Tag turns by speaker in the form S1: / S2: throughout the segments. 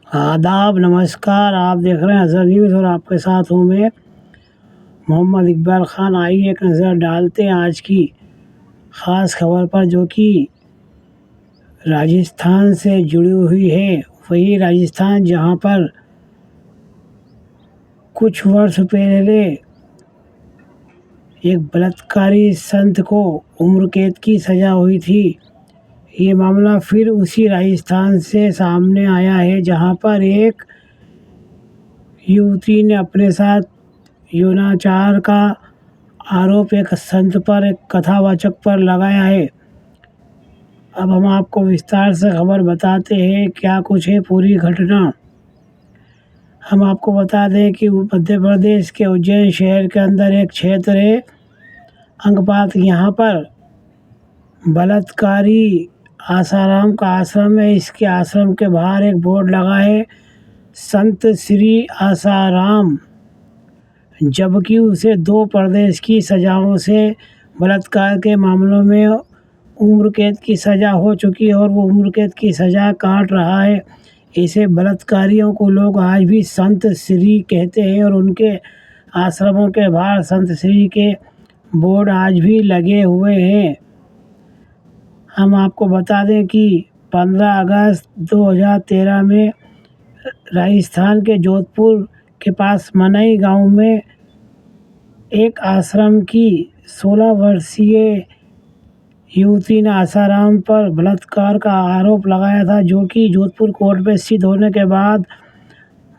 S1: आदाब, नमस्कार। आप देख रहे हैं अज़हर न्यूज़ और आपके साथ हूँ मैं मोहम्मद इकबाल ख़ान। आइए एक नज़र डालते हैं आज की ख़ास खबर पर, जो कि राजस्थान से जुड़ी हुई है। वही राजस्थान जहां पर कुछ वर्ष पहले एक बलात्कारी संत को उम्र कैद की सज़ा हुई थी। ये मामला फिर उसी राजस्थान से सामने आया है, जहां पर एक युवती ने अपने साथ यौनाचार का आरोप एक संत पर, एक कथावाचक पर लगाया है। अब हम आपको विस्तार से खबर बताते हैं, क्या कुछ है पूरी घटना। हम आपको बता दें कि मध्य प्रदेश के उज्जैन शहर के अंदर एक क्षेत्र है अंगपात। यहाँ पर बलात्कारी आसाराम का आश्रम है। इसके आश्रम के बाहर एक बोर्ड लगा है, संत श्री आसाराम, जबकि उसे 2 प्रदेश की सज़ाओं से बलात्कार के मामलों में उम्र कैद की सज़ा हो चुकी है और वो उम्र कैद की सज़ा काट रहा है। ऐसे बलात्कारियों को लोग आज भी संत श्री कहते हैं और उनके आश्रमों के बाहर संत श्री के बोर्ड आज भी लगे हुए हैं। हम आपको बता दें कि 15 अगस्त 2013 में राजस्थान के जोधपुर के पास मनई गांव में एक आश्रम की 16 वर्षीय युवती ने आसाराम पर बलात्कार का आरोप लगाया था, जो कि जोधपुर कोर्ट में सिद्ध होने के बाद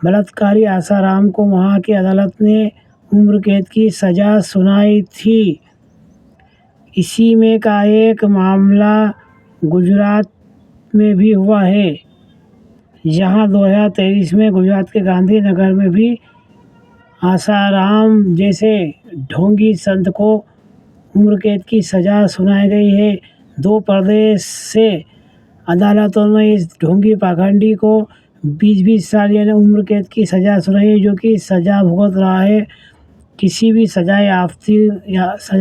S1: बलात्कारी आसाराम को वहां की अदालत ने उम्र कैद की सज़ा सुनाई थी। इसी में का एक मामला गुजरात में भी हुआ है, जहां 2023 में गुजरात के गांधीनगर में भी आसाराम जैसे ढोंगी संत को उम्र कैद की सज़ा सुनाई गई है। 2 प्रदेश से अदालतों ने इस ढोंगी पाखंडी को 20-20 साल यानी उम्र कैद की सज़ा सुनाई है, जो कि सज़ा भुगत रहा है। किसी भी सज़ा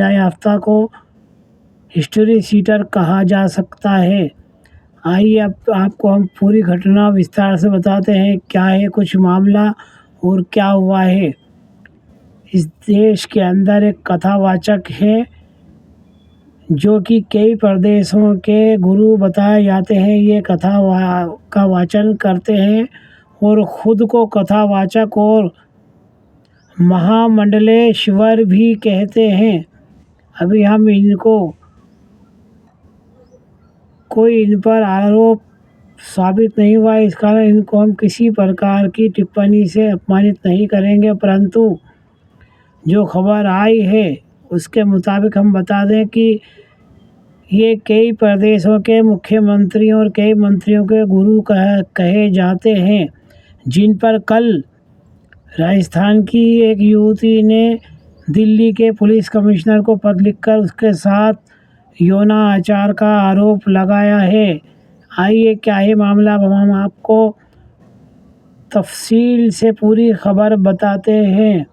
S1: याफ्ता को हिस्ट्री शीटर कहा जा सकता है। आइए अब आपको हम पूरी घटना विस्तार से बताते हैं, क्या है कुछ मामला और क्या हुआ है। इस देश के अंदर एक कथावाचक है, जो कि कई प्रदेशों के गुरु बताए जाते हैं। ये कथा का वाचन करते हैं और खुद को कथावाचक और महामंडलेश्वर भी कहते हैं। अभी हम इनको कोई इन पर आरोप साबित नहीं हुआ, इस कारण इनको हम किसी प्रकार की टिप्पणी से अपमानित नहीं करेंगे। परंतु जो खबर आई है उसके मुताबिक हम बता दें कि ये कई प्रदेशों के मुख्यमंत्रियों और कई मंत्रियों के गुरु कहे जाते हैं, जिन पर कल राजस्थान की एक युवती ने दिल्ली के पुलिस कमिश्नर को पत्र लिखकर उसके साथ यौनाचार का आरोप लगाया है। आइए क्या है मामला, हम आपको तफसील से पूरी खबर बताते हैं।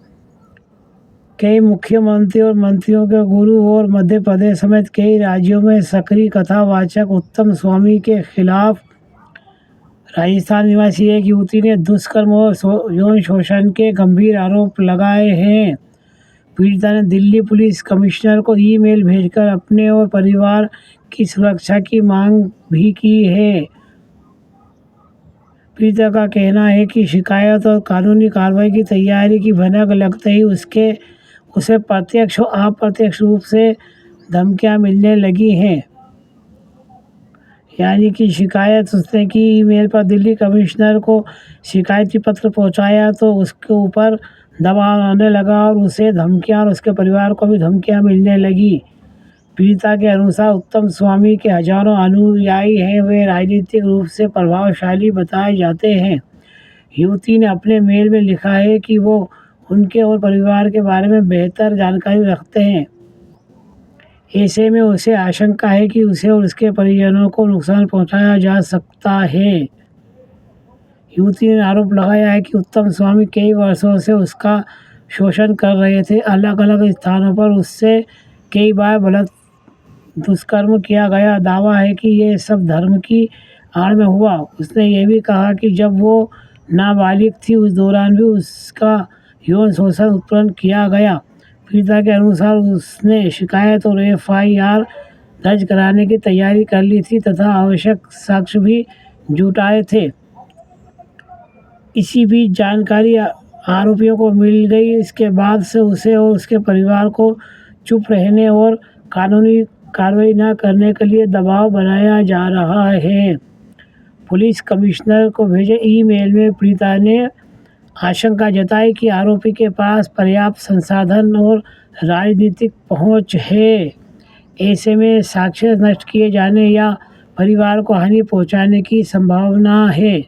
S1: कई मुख्यमंत्री और मंत्रियों के गुरु और मध्य प्रदेश समेत कई राज्यों में सक्रिय कथावाचक उत्तम स्वामी के खिलाफ राजस्थान निवासी एक युवती ने दुष्कर्म और यौन शोषण के गंभीर आरोप लगाए हैं। पीड़िता ने दिल्ली पुलिस कमिश्नर को ईमेल भेजकर अपने और परिवार की सुरक्षा की मांग भी की है। पीड़िता का कहना है कि शिकायत और कानूनी कार्रवाई की तैयारी की भनक लगते ही उसे प्रत्यक्ष और अप्रत्यक्ष रूप से धमकियां मिलने लगी हैं। यानी कि शिकायत उसने की, ईमेल पर दिल्ली कमिश्नर को शिकायती पत्र पहुंचाया तो उसके ऊपर दबाव आने लगा और उसे धमकियां और उसके परिवार को भी धमकियां मिलने लगी। पीड़िता के अनुसार उत्तम स्वामी के हजारों अनुयायी हैं, वे राजनीतिक रूप से प्रभावशाली बताए जाते हैं। युवती ने अपने मेल में लिखा है कि वो उनके और परिवार के बारे में बेहतर जानकारी रखते हैं। ऐसे में उसे आशंका है कि उसे और उसके परिजनों को नुकसान पहुंचाया जा सकता है। युवती ने आरोप लगाया है कि उत्तम स्वामी कई वर्षों से उसका शोषण कर रहे थे। अलग अलग स्थानों पर उससे कई बार दुष्कर्म किया गया। दावा है कि ये सब धर्म की आड़ में हुआ। उसने ये भी कहा कि जब वो नाबालिग थी उस दौरान भी उसका यौन शोषण उत्पन्न किया गया। पीड़िता के अनुसार उसने शिकायत और FIR दर्ज कराने की तैयारी कर ली थी तथा आवश्यक साक्ष्य भी जुटाए थे। इसी बीच जानकारी आरोपियों को मिल गई। इसके बाद से उसे और उसके परिवार को चुप रहने और कानूनी कार्रवाई न करने के लिए दबाव बनाया जा रहा है। पुलिस कमिश्नर को भेजे ईमेल में पीड़िता ने आशंका जताई कि आरोपी के पास पर्याप्त संसाधन और राजनीतिक पहुंच है। ऐसे में साक्ष्य नष्ट किए जाने या परिवार को हानि पहुंचाने की संभावना है।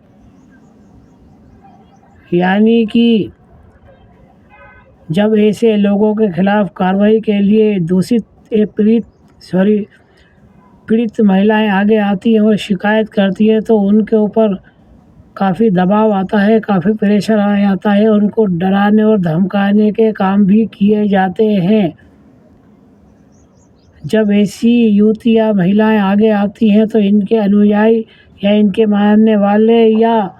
S1: यानी कि जब ऐसे लोगों के खिलाफ कार्रवाई के लिए पीड़ित महिलाएं आगे आती हैं और शिकायत करती हैं तो उनके ऊपर काफ़ी दबाव आता है, काफ़ी प्रेशर आ जाता है। उनको डराने और धमकाने के काम भी किए जाते हैं। जब ऐसी युवतियाँ महिलाएं आगे आती हैं तो इनके अनुयायी या इनके मानने वाले या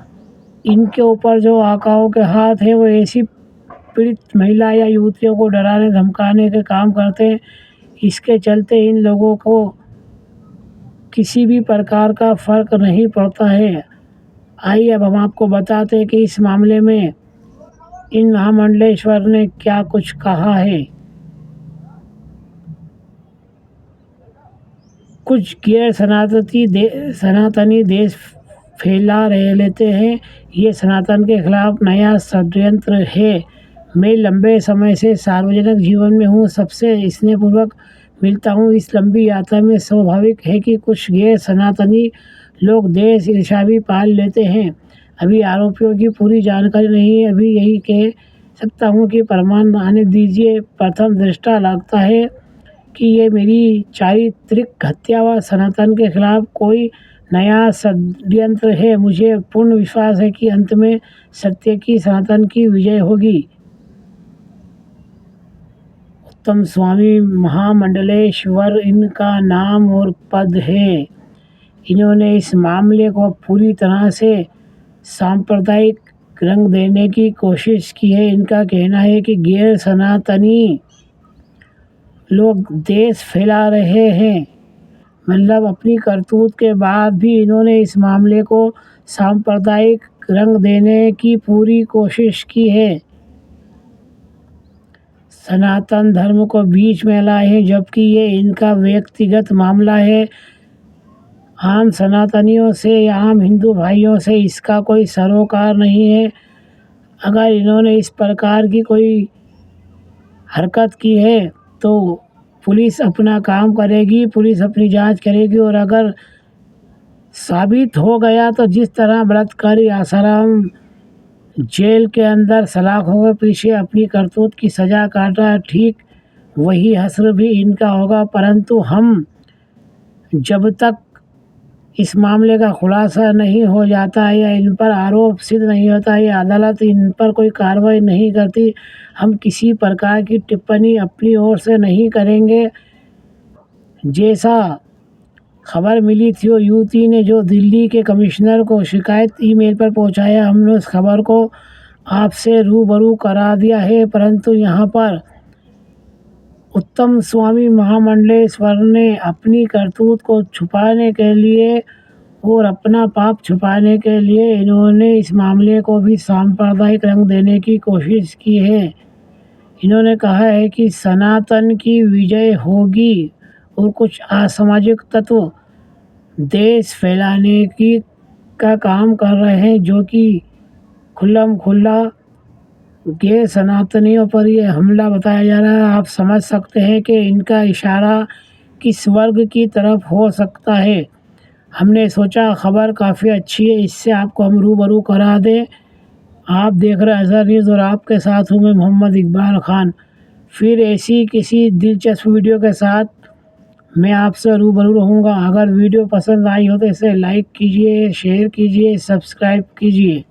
S1: इनके ऊपर जो आकाओं के हाथ है वो ऐसी पीड़ित महिला या युवतियों को डराने धमकाने के काम करते हैं। इसके चलते इन लोगों को किसी भी प्रकार का फ़र्क नहीं पड़ता है। आइए अब हम आपको बताते हैं कि इस मामले में इन महामंडलेश्वर ने क्या कुछ कहा है। कुछ गैर सनातनी देश फैला लेते हैं। ये सनातन के खिलाफ नया षड्यंत्र है। मैं लंबे समय से सार्वजनिक जीवन में हूँ, सबसे स्नेहपूर्वक मिलता हूँ। इस लंबी यात्रा में स्वाभाविक है कि कुछ गैर सनातनी लोग देश ईर्ष्या भी पाल लेते हैं। अभी आरोपियों की पूरी जानकारी नहीं है। अभी यही कह सकता हूँ कि प्रमाण आने दीजिए। प्रथम दृष्टया लगता है कि ये मेरी चारित्रिक हत्या व सनातन के खिलाफ कोई नया षड्यंत्र है। मुझे पूर्ण विश्वास है कि अंत में सत्य की, सनातन की विजय होगी। उत्तम स्वामी महामंडलेश्वर इनका नाम और पद है। इन्होंने इस मामले को पूरी तरह से सांप्रदायिक रंग देने की कोशिश की है। इनका कहना है कि गैर सनातनी लोग देश फैला रहे हैं। मतलब अपनी करतूत के बाद भी इन्होंने इस मामले को सांप्रदायिक रंग देने की पूरी कोशिश की है। सनातन धर्म को बीच में लाए हैं, जबकि ये इनका व्यक्तिगत मामला है। आम सनातनियों से या आम हिंदू भाइयों से इसका कोई सरोकार नहीं है। अगर इन्होंने इस प्रकार की कोई हरकत की है तो पुलिस अपना काम करेगी, पुलिस अपनी जांच करेगी और अगर साबित हो गया तो जिस तरह बलात्कारी आसाराम जेल के अंदर सलाखों के पीछे अपनी करतूत की सज़ा काटा, ठीक वही हश्र भी इनका होगा। परंतु हम जब तक इस मामले का खुलासा नहीं हो जाता है या इन पर आरोप सिद्ध नहीं होता है या अदालत इन पर कोई कार्रवाई नहीं करती, हम किसी प्रकार की टिप्पणी अपनी ओर से नहीं करेंगे। जैसा खबर मिली थी और युवती ने जो दिल्ली के कमिश्नर को शिकायत ईमेल पर पहुंचाया, हमने उस खबर को आपसे रूबरू करा दिया है। परंतु यहाँ पर उत्तम स्वामी महामंडलेश्वर ने अपनी करतूत को छुपाने के लिए और अपना पाप छुपाने के लिए इन्होंने इस मामले को भी सांप्रदायिक रंग देने की कोशिश की है। इन्होंने कहा है कि सनातन की विजय होगी और कुछ असामाजिक तत्व देश फैलाने का काम कर रहे हैं, जो कि खुल्लम खुल्ला गैर सनातनियों पर ये हमला बताया जा रहा है। आप समझ सकते हैं कि इनका इशारा किस वर्ग की तरफ हो सकता है। हमने सोचा खबर काफ़ी अच्छी है, इससे आपको हम रूबरू करा दें। आप देख रहे हैं अज़हर न्यूज़ और आपके साथ हूँ मैं मोहम्मद इकबाल खान। फिर ऐसी किसी दिलचस्प वीडियो के साथ मैं आपसे रूबरू रहूँगा। अगर वीडियो पसंद आई हो तो इसे लाइक कीजिए, शेयर कीजिए, सब्सक्राइब कीजिए।